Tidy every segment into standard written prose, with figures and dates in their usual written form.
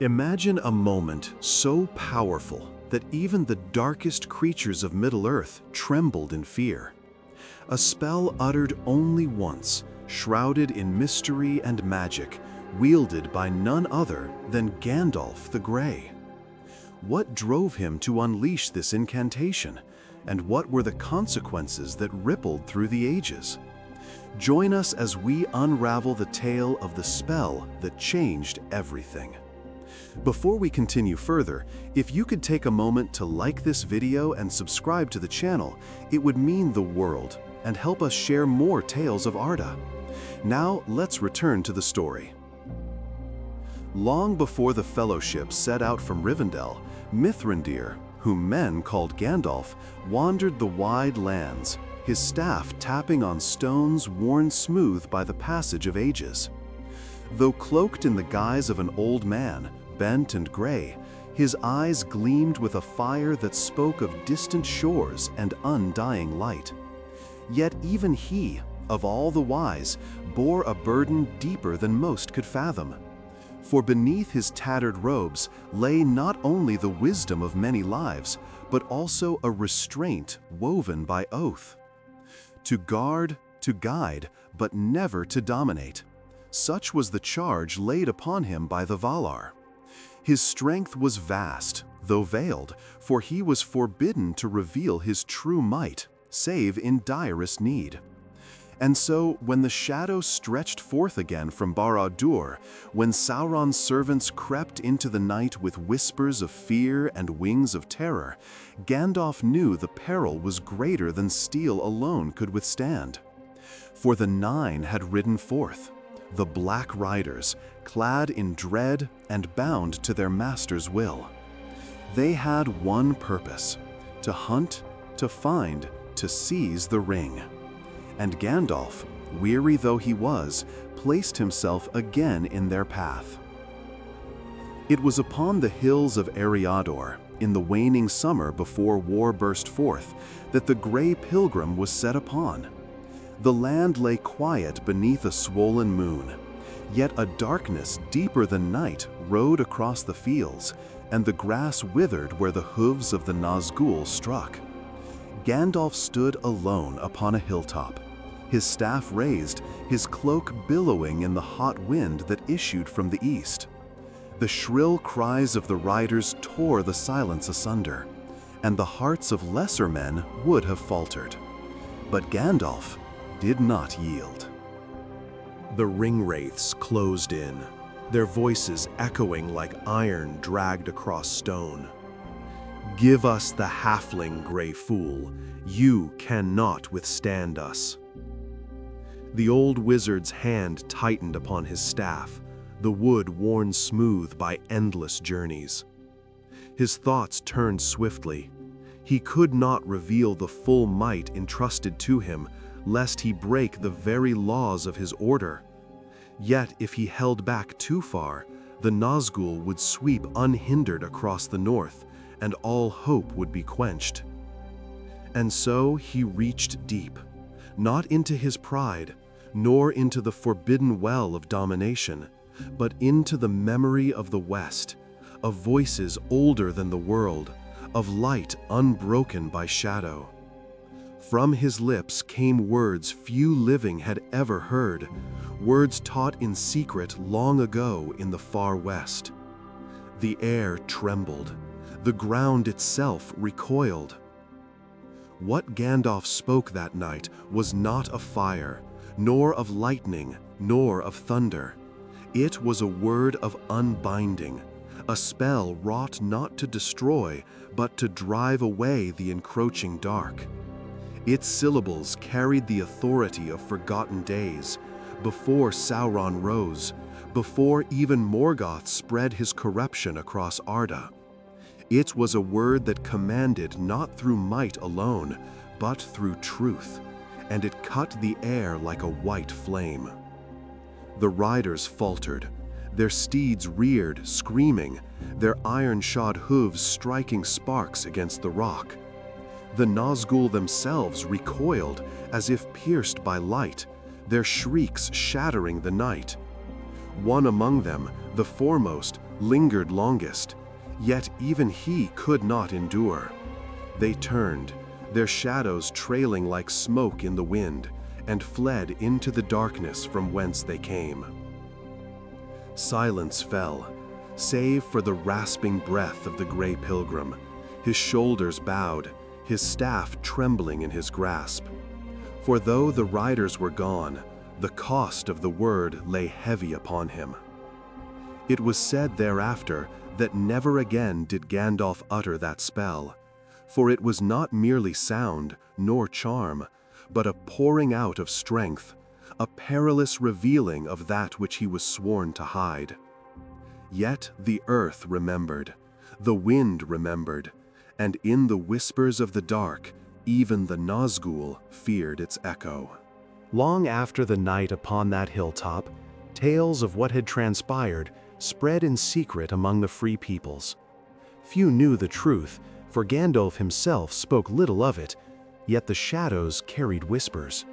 Imagine a moment so powerful that even the darkest creatures of Middle-earth trembled in fear. A spell uttered only once, shrouded in mystery and magic, wielded by none other than Gandalf the Grey. What drove him to unleash this incantation, and what were the consequences that rippled through the ages? Join us as we unravel the tale of the spell that changed everything. Before we continue further, if you could take a moment to like this video and subscribe to the channel, it would mean the world and help us share more tales of Arda. Now, let's return to the story. Long before the Fellowship set out from Rivendell, Mithrandir, whom men called Gandalf, wandered the wide lands, his staff tapping on stones worn smooth by the passage of ages. Though cloaked in the guise of an old man, bent and gray, his eyes gleamed with a fire that spoke of distant shores and undying light. Yet even he, of all the wise, bore a burden deeper than most could fathom. For beneath his tattered robes lay not only the wisdom of many lives, but also a restraint woven by oath. To guard, to guide, but never to dominate. Such was the charge laid upon him by the Valar. His strength was vast, though veiled, for he was forbidden to reveal his true might, save in direst need. And so, when the shadows stretched forth again from Barad-dûr, when Sauron's servants crept into the night with whispers of fear and wings of terror, Gandalf knew the peril was greater than steel alone could withstand. For the Nine had ridden forth, the Black Riders, clad in dread and bound to their master's will. They had one purpose: to hunt, to find, to seize the ring. And Gandalf, weary though he was, placed himself again in their path. It was upon the hills of Eriador, in the waning summer before war burst forth, that the Grey Pilgrim was set upon. The land lay quiet beneath a swollen moon, yet a darkness deeper than night rode across the fields, and the grass withered where the hooves of the Nazgûl struck. Gandalf stood alone upon a hilltop, his staff raised, his cloak billowing in the hot wind that issued from the east. The shrill cries of the riders tore the silence asunder, and the hearts of lesser men would have faltered. But Gandalf did not yield. The ring-wraiths closed in, their voices echoing like iron dragged across stone. "Give us the halfling, Grey Fool. You cannot withstand us." The old wizard's hand tightened upon his staff, the wood worn smooth by endless journeys. His thoughts turned swiftly. He could not reveal the full might entrusted to him, lest he break the very laws of his order. Yet if he held back too far, the Nazgûl would sweep unhindered across the north, and all hope would be quenched. And so he reached deep, not into his pride, nor into the forbidden well of domination, but into the memory of the West, of voices older than the world, of light unbroken by shadow. From his lips came words few living had ever heard, words taught in secret long ago in the far West. The air trembled, the ground itself recoiled. What Gandalf spoke that night was not of fire, nor of lightning, nor of thunder. It was a word of unbinding, a spell wrought not to destroy, but to drive away the encroaching dark. Its syllables carried the authority of forgotten days, before Sauron rose, before even Morgoth spread his corruption across Arda. It was a word that commanded not through might alone, but through truth, and it cut the air like a white flame. The riders faltered, their steeds reared, screaming, their iron-shod hooves striking sparks against the rock. The Nazgûl themselves recoiled as if pierced by light, their shrieks shattering the night. One among them, the foremost, lingered longest, yet even he could not endure. They turned, their shadows trailing like smoke in the wind, and fled into the darkness from whence they came. Silence fell, save for the rasping breath of the gray pilgrim, his shoulders bowed, his staff trembling in his grasp. For though the riders were gone, the cost of the word lay heavy upon him. It was said thereafter that never again did Gandalf utter that spell, for it was not merely sound nor charm, but a pouring out of strength, a perilous revealing of that which he was sworn to hide. Yet the earth remembered, the wind remembered, and in the whispers of the dark, even the Nazgûl feared its echo. Long after the night upon that hilltop, tales of what had transpired spread in secret among the free peoples. Few knew the truth, for Gandalf himself spoke little of it, yet the shadows carried whispers.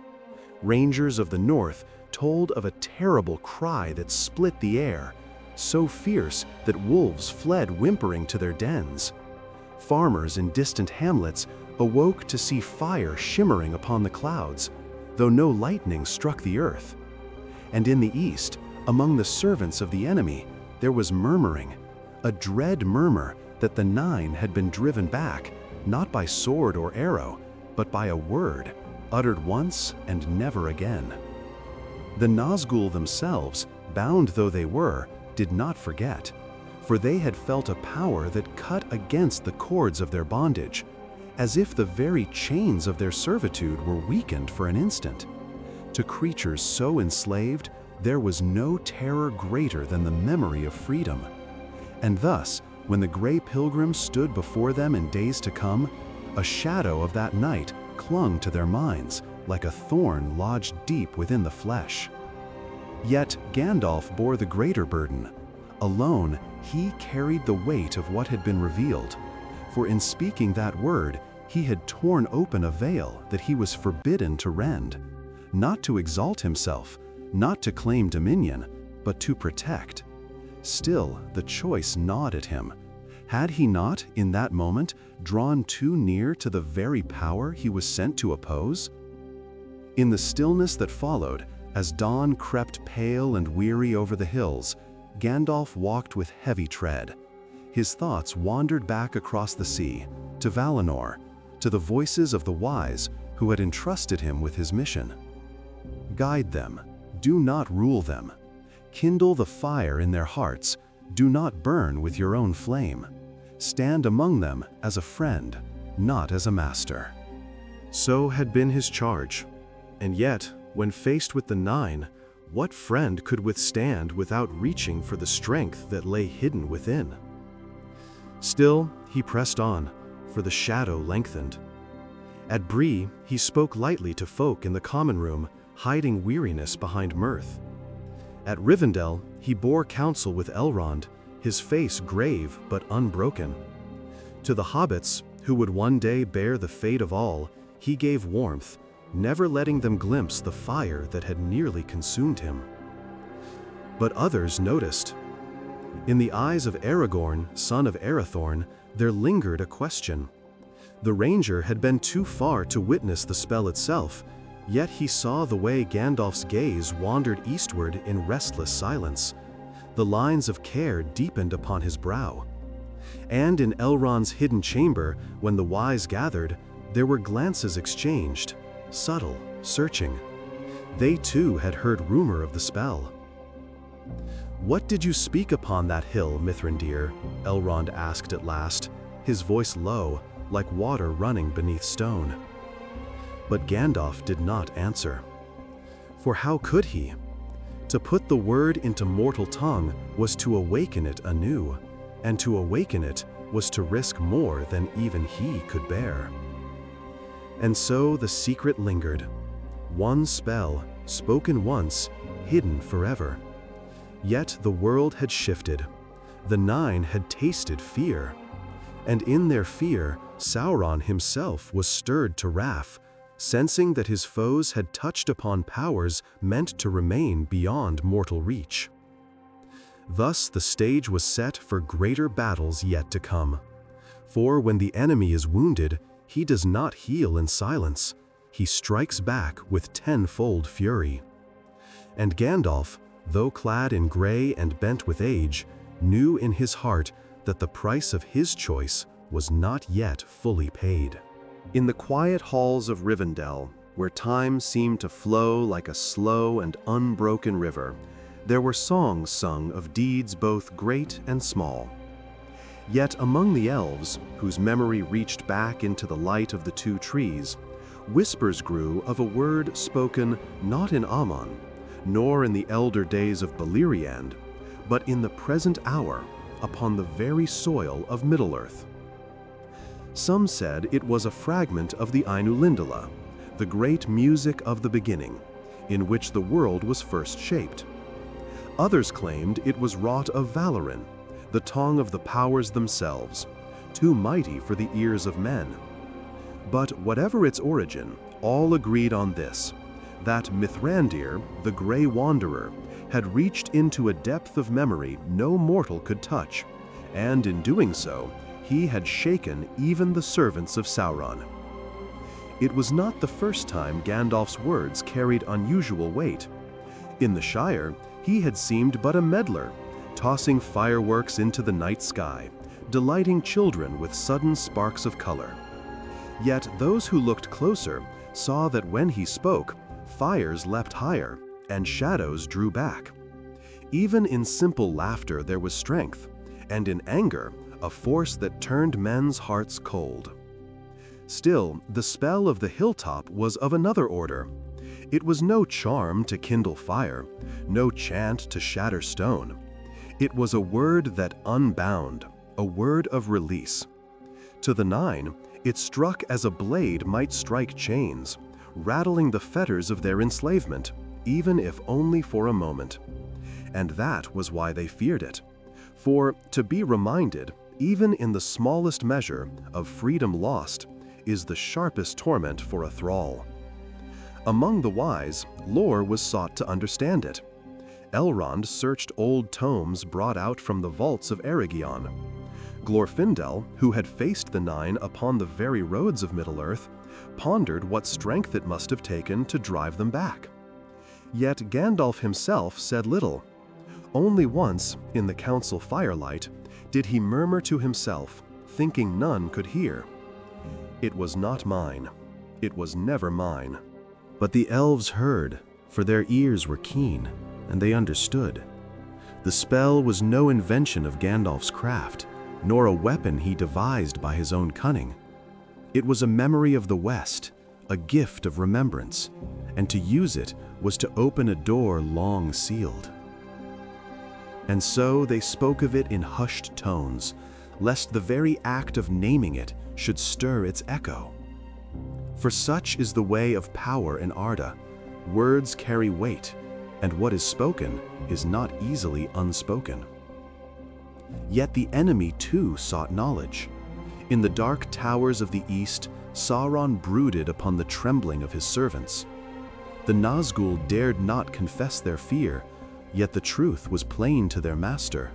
Rangers of the north told of a terrible cry that split the air, so fierce that wolves fled whimpering to their dens. Farmers in distant hamlets awoke to see fire shimmering upon the clouds, though no lightning struck the earth. And in the east, among the servants of the enemy, there was murmuring, a dread murmur that the Nine had been driven back, not by sword or arrow, but by a word, uttered once and never again. The Nazgûl themselves, bound though they were, did not forget, for they had felt a power that cut against the cords of their bondage, as if the very chains of their servitude were weakened for an instant. To creatures so enslaved, there was no terror greater than the memory of freedom. And thus, when the gray pilgrim stood before them in days to come, a shadow of that night clung to their minds like a thorn lodged deep within the flesh. Yet Gandalf bore the greater burden. Alone, he carried the weight of what had been revealed, for in speaking that word, he had torn open a veil that he was forbidden to rend, not to exalt himself, not to claim dominion, but to protect. Still, the choice gnawed at him. Had he not, in that moment, drawn too near to the very power he was sent to oppose? In the stillness that followed, as dawn crept pale and weary over the hills, Gandalf walked with heavy tread. His thoughts wandered back across the sea, to Valinor, to the voices of the wise who had entrusted him with his mission. Guide them, do not rule them. Kindle the fire in their hearts, do not burn with your own flame. Stand among them as a friend, not as a master. So had been his charge, and yet, when faced with the Nine, what friend could withstand without reaching for the strength that lay hidden within? Still, he pressed on, for the shadow lengthened. At Bree, he spoke lightly to folk in the common room, hiding weariness behind mirth. At Rivendell, he bore counsel with Elrond, his face grave but unbroken. To the hobbits, who would one day bear the fate of all, he gave warmth, never letting them glimpse the fire that had nearly consumed him. But others noticed. In the eyes of Aragorn, son of Arathorn, there lingered a question. The ranger had been too far to witness the spell itself, yet he saw the way Gandalf's gaze wandered eastward in restless silence. The lines of care deepened upon his brow. And in Elrond's hidden chamber, when the wise gathered, there were glances exchanged, subtle, searching. They too had heard rumor of the spell. "What did you speak upon that hill, Mithrandir?" Elrond asked at last, his voice low, like water running beneath stone. But Gandalf did not answer. For how could he? To put the word into mortal tongue was to awaken it anew, and to awaken it was to risk more than even he could bear. And so the secret lingered. One spell, spoken once, hidden forever. Yet the world had shifted. The Nine had tasted fear. And in their fear, Sauron himself was stirred to wrath, sensing that his foes had touched upon powers meant to remain beyond mortal reach. Thus the stage was set for greater battles yet to come. For when the enemy is wounded, he does not heal in silence. He strikes back with tenfold fury. And Gandalf, though clad in gray and bent with age, knew in his heart that the price of his choice was not yet fully paid. In the quiet halls of Rivendell, where time seemed to flow like a slow and unbroken river, there were songs sung of deeds both great and small. Yet among the elves, whose memory reached back into the light of the two trees, whispers grew of a word spoken not in Aman, nor in the elder days of Beleriand, but in the present hour, upon the very soil of Middle-earth. Some said it was a fragment of the Ainulindala, the great music of the beginning, in which the world was first shaped. Others claimed it was wrought of Valorin, the tongue of the powers themselves, too mighty for the ears of men. But whatever its origin, all agreed on this, that Mithrandir, the Grey Wanderer, had reached into a depth of memory no mortal could touch, and in doing so, he had shaken even the servants of Sauron. It was not the first time Gandalf's words carried unusual weight. In the Shire, he had seemed but a meddler, tossing fireworks into the night sky, delighting children with sudden sparks of color. Yet those who looked closer saw that when he spoke, fires leapt higher, and shadows drew back. Even in simple laughter there was strength, and in anger, a force that turned men's hearts cold. Still, the spell of the hilltop was of another order. It was no charm to kindle fire, no chant to shatter stone. It was a word that unbound, a word of release. To the Nine, it struck as a blade might strike chains, rattling the fetters of their enslavement, even if only for a moment. And that was why they feared it. For to be reminded, even in the smallest measure, of freedom lost, is the sharpest torment for a thrall. Among the wise, lore was sought to understand it. Elrond searched old tomes brought out from the vaults of Eregion. Glorfindel, who had faced the Nine upon the very roads of Middle-earth, pondered what strength it must have taken to drive them back. Yet Gandalf himself said little. Only once, in the council firelight, did he murmur to himself, thinking none could hear, "It was not mine. It was never mine." But the elves heard, for their ears were keen, and they understood. The spell was no invention of Gandalf's craft, nor a weapon he devised by his own cunning. It was a memory of the West, a gift of remembrance, and to use it was to open a door long sealed. And so they spoke of it in hushed tones, lest the very act of naming it should stir its echo. For such is the way of power in Arda. Words carry weight, and what is spoken is not easily unspoken. Yet the enemy too sought knowledge. In the dark towers of the east, Sauron brooded upon the trembling of his servants. The Nazgûl dared not confess their fear, yet the truth was plain to their master.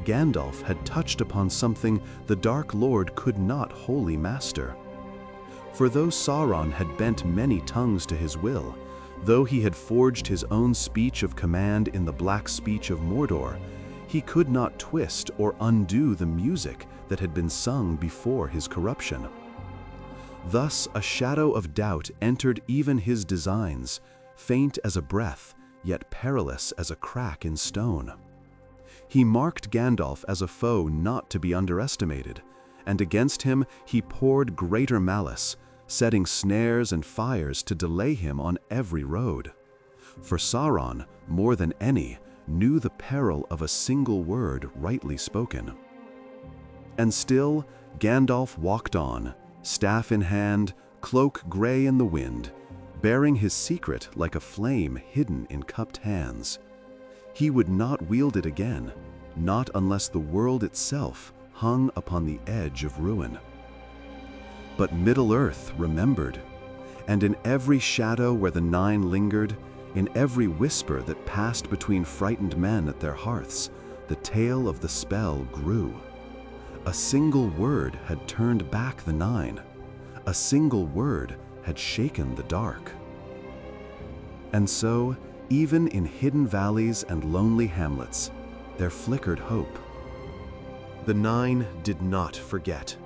Gandalf had touched upon something the Dark Lord could not wholly master. For though Sauron had bent many tongues to his will, though he had forged his own speech of command in the black speech of Mordor, he could not twist or undo the music that had been sung before his corruption. Thus a shadow of doubt entered even his designs, faint as a breath, yet perilous as a crack in stone. He marked Gandalf as a foe not to be underestimated, and against him he poured greater malice, setting snares and fires to delay him on every road. For Sauron, more than any, knew the peril of a single word rightly spoken. And still, Gandalf walked on, staff in hand, cloak gray in the wind, bearing his secret like a flame hidden in cupped hands. He would not wield it again, not unless the world itself hung upon the edge of ruin. But Middle-earth remembered, and in every shadow where the Nine lingered, In every whisper that passed between frightened men at their hearths, the tale of the spell grew. A single word had turned back the nine. A single word had shaken the dark. And so, even in hidden valleys and lonely hamlets, there flickered hope. The nine did not forget.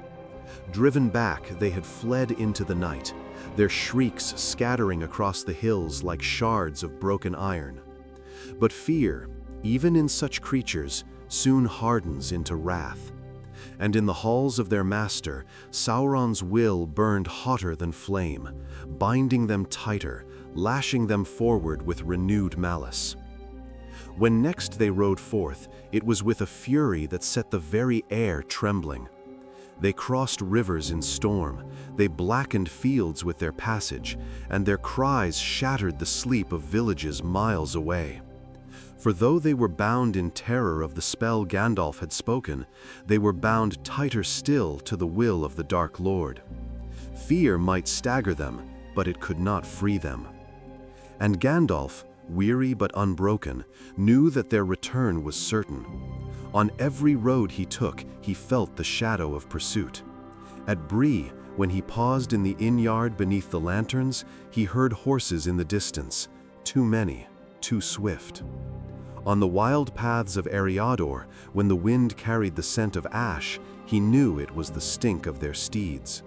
Driven back, they had fled into the night, their shrieks scattering across the hills like shards of broken iron. But fear, even in such creatures, soon hardens into wrath. And in the halls of their master, Sauron's will burned hotter than flame, binding them tighter, lashing them forward with renewed malice. When next they rode forth, it was with a fury that set the very air trembling. They crossed rivers in storm, they blackened fields with their passage, and their cries shattered the sleep of villages miles away. For though they were bound in terror of the spell Gandalf had spoken, they were bound tighter still to the will of the Dark Lord. Fear might stagger them, but it could not free them. And Gandalf, weary but unbroken, knew that their return was certain. On every road he took, he felt the shadow of pursuit. At Bree, when he paused in the inn-yard beneath the lanterns, he heard horses in the distance, too many, too swift. On the wild paths of Eriador, when the wind carried the scent of ash, he knew it was the stink of their steeds.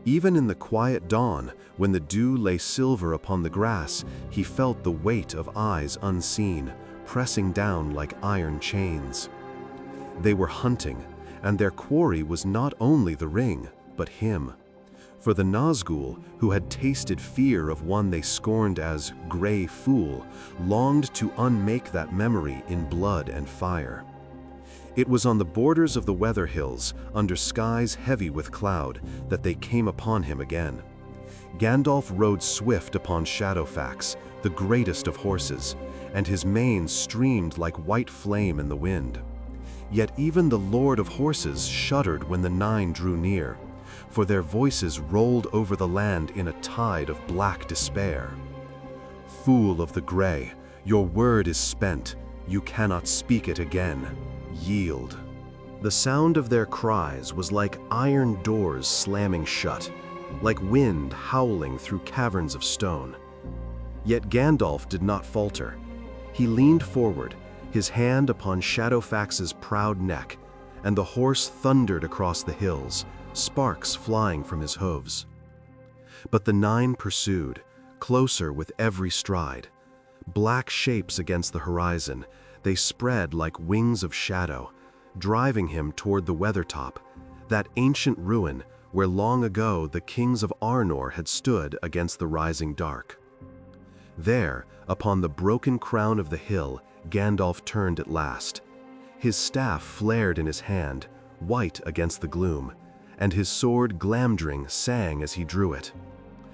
Even in the quiet dawn, when the dew lay silver upon the grass, he felt the weight of eyes unseen, pressing down like iron chains. They were hunting, and their quarry was not only the ring, but him. For the Nazgûl, who had tasted fear of one they scorned as Grey Fool, longed to unmake that memory in blood and fire. It was on the borders of the Weather Hills, under skies heavy with cloud, that they came upon him again. Gandalf rode swift upon Shadowfax, the greatest of horses, and his mane streamed like white flame in the wind. Yet even the Lord of Horses shuddered when the nine drew near, for their voices rolled over the land in a tide of black despair. "Fool of the Grey, your word is spent, you cannot speak it again. Yield." The sound of their cries was like iron doors slamming shut, like wind howling through caverns of stone. Yet Gandalf did not falter. He leaned forward, his hand upon Shadowfax's proud neck, and the horse thundered across the hills, sparks flying from his hooves. But the nine pursued, closer with every stride. Black shapes against the horizon, they spread like wings of shadow, driving him toward the Weathertop, that ancient ruin where long ago the kings of Arnor had stood against the rising dark. There, upon the broken crown of the hill, Gandalf turned at last. His staff flared in his hand, white against the gloom, and his sword Glamdring sang as he drew it.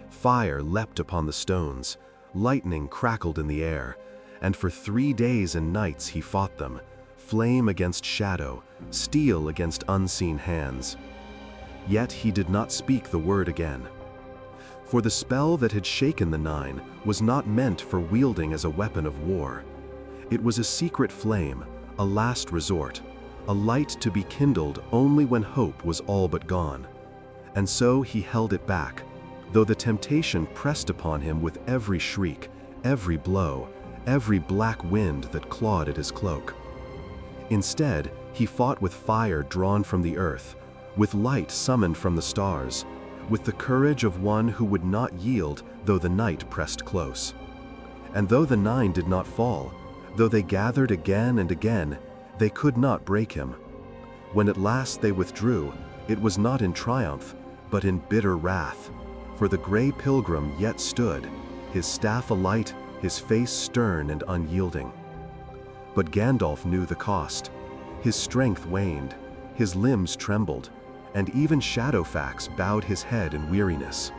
Fire leapt upon the stones, lightning crackled in the air, and for 3 days and nights he fought them, flame against shadow, steel against unseen hands. Yet he did not speak the word again. For the spell that had shaken the nine was not meant for wielding as a weapon of war. It was a secret flame, a last resort, a light to be kindled only when hope was all but gone. And so he held it back, though the temptation pressed upon him with every shriek, every blow, every black wind that clawed at his cloak. Instead, he fought with fire drawn from the earth, with light summoned from the stars, with the courage of one who would not yield though the night pressed close. And though the nine did not fall, though they gathered again and again, they could not break him. When at last they withdrew, it was not in triumph, but in bitter wrath, for the Grey Pilgrim yet stood, his staff alight, his face stern and unyielding. But Gandalf knew the cost. His strength waned, his limbs trembled, and even Shadowfax bowed his head in weariness.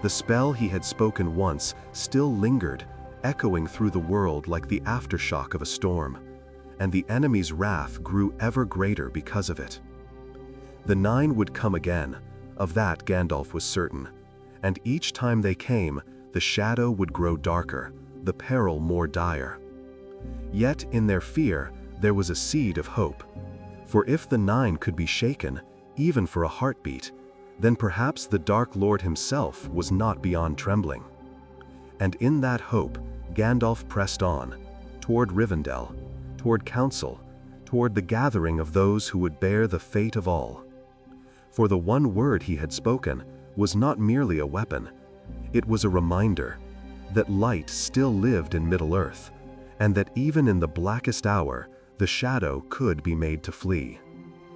The spell he had spoken once still lingered, echoing through the world like the aftershock of a storm, and the enemy's wrath grew ever greater because of it. The nine would come again, of that Gandalf was certain, and each time they came, the shadow would grow darker, the peril more dire. Yet in their fear there was a seed of hope. For if the Nine could be shaken, even for a heartbeat, then perhaps the Dark Lord himself was not beyond trembling. And in that hope, Gandalf pressed on, toward Rivendell, toward council, toward the gathering of those who would bear the fate of all. For the one word he had spoken was not merely a weapon, it was a reminder that light still lived in Middle-earth, and that even in the blackest hour, the shadow could be made to flee.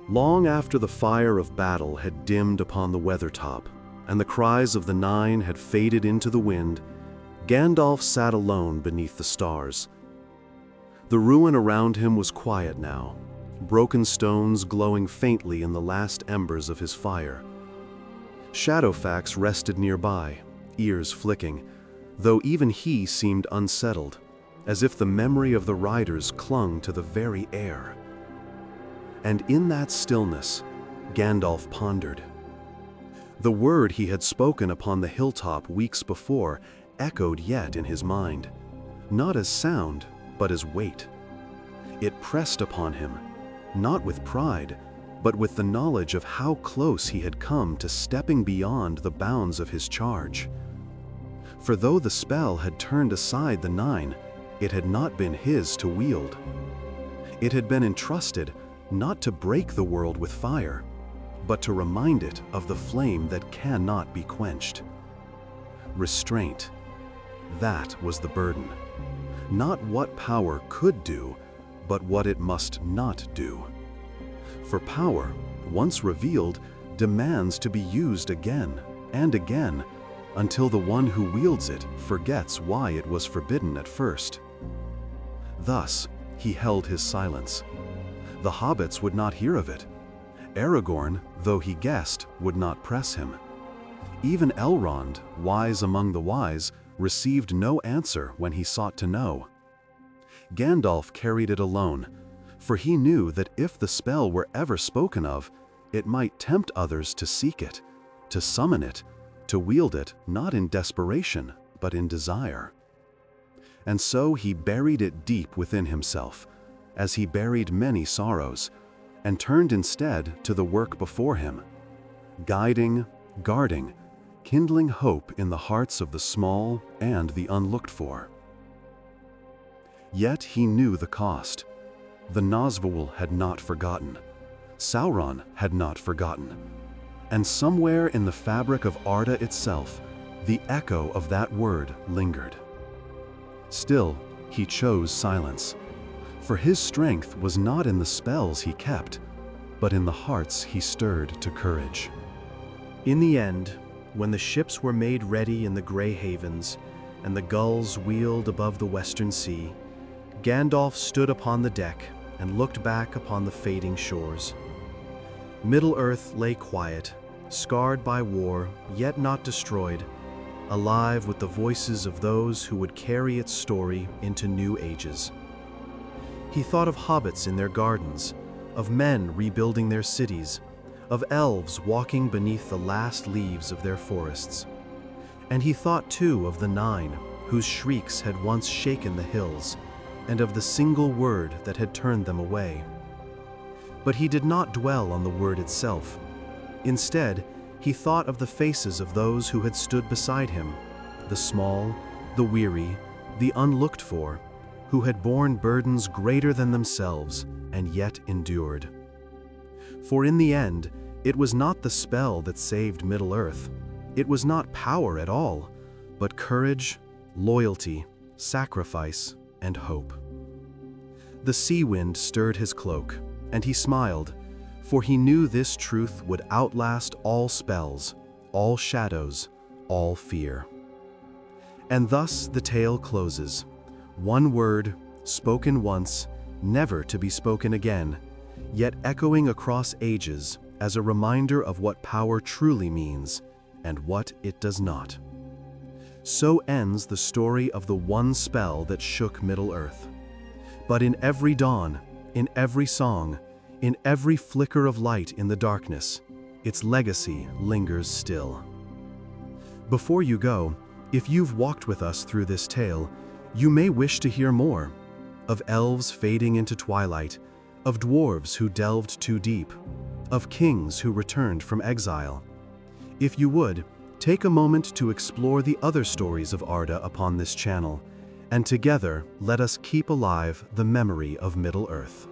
Long after the fire of battle had dimmed upon the Weathertop, and the cries of the Nine had faded into the wind, Gandalf sat alone beneath the stars. The ruin around him was quiet now, broken stones glowing faintly in the last embers of his fire. Shadowfax rested nearby, ears flicking, though even he seemed unsettled, as if the memory of the riders clung to the very air. And in that stillness, Gandalf pondered. The word he had spoken upon the hilltop weeks before echoed yet in his mind, not as sound, but as weight. It pressed upon him, not with pride, but with the knowledge of how close he had come to stepping beyond the bounds of his charge. For though the spell had turned aside the Nine, it had not been his to wield. It had been entrusted not to break the world with fire, but to remind it of the flame that cannot be quenched. Restraint. That was the burden. Not what power could do, but what it must not do. For power, once revealed, demands to be used again and again, until the one who wields it forgets why it was forbidden at first. Thus, he held his silence. The hobbits would not hear of it. Aragorn, though he guessed, would not press him. Even Elrond, wise among the wise, received no answer when he sought to know. Gandalf carried it alone, for he knew that if the spell were ever spoken of, it might tempt others to seek it, to summon it, to wield it not in desperation, but in desire. And so he buried it deep within himself, as he buried many sorrows, and turned instead to the work before him, guiding, guarding, kindling hope in the hearts of the small and the unlooked for. Yet he knew the cost. The Nazgûl had not forgotten. Sauron had not forgotten. And somewhere in the fabric of Arda itself, the echo of that word lingered. Still, he chose silence, for his strength was not in the spells he kept, but in the hearts he stirred to courage. In the end, when the ships were made ready in the Grey Havens, and the gulls wheeled above the western sea, Gandalf stood upon the deck and looked back upon the fading shores. Middle-earth lay quiet, scarred by war, yet not destroyed, alive with the voices of those who would carry its story into new ages. He thought of hobbits in their gardens, of men rebuilding their cities, of elves walking beneath the last leaves of their forests. And he thought too of the Nine, whose shrieks had once shaken the hills, and of the single word that had turned them away. But he did not dwell on the word itself. Instead, he thought of the faces of those who had stood beside him, the small, the weary, the unlooked for, who had borne burdens greater than themselves and yet endured. For in the end, it was not the spell that saved Middle-earth. It was not power at all, but courage, loyalty, sacrifice, and hope. The sea wind stirred his cloak, and he smiled, for he knew this truth would outlast all spells, all shadows, all fear. And thus the tale closes. One word, spoken once, never to be spoken again, yet echoing across ages as a reminder of what power truly means and what it does not. So ends the story of the one spell that shook Middle-earth. But in every dawn, in every song, in every flicker of light in the darkness, its legacy lingers still. Before you go, if you've walked with us through this tale, You may wish to hear more of elves fading into twilight, of dwarves who delved too deep, of kings who returned from exile. If you would, take a moment to explore the other stories of Arda upon this channel, and together let us keep alive the memory of Middle-earth.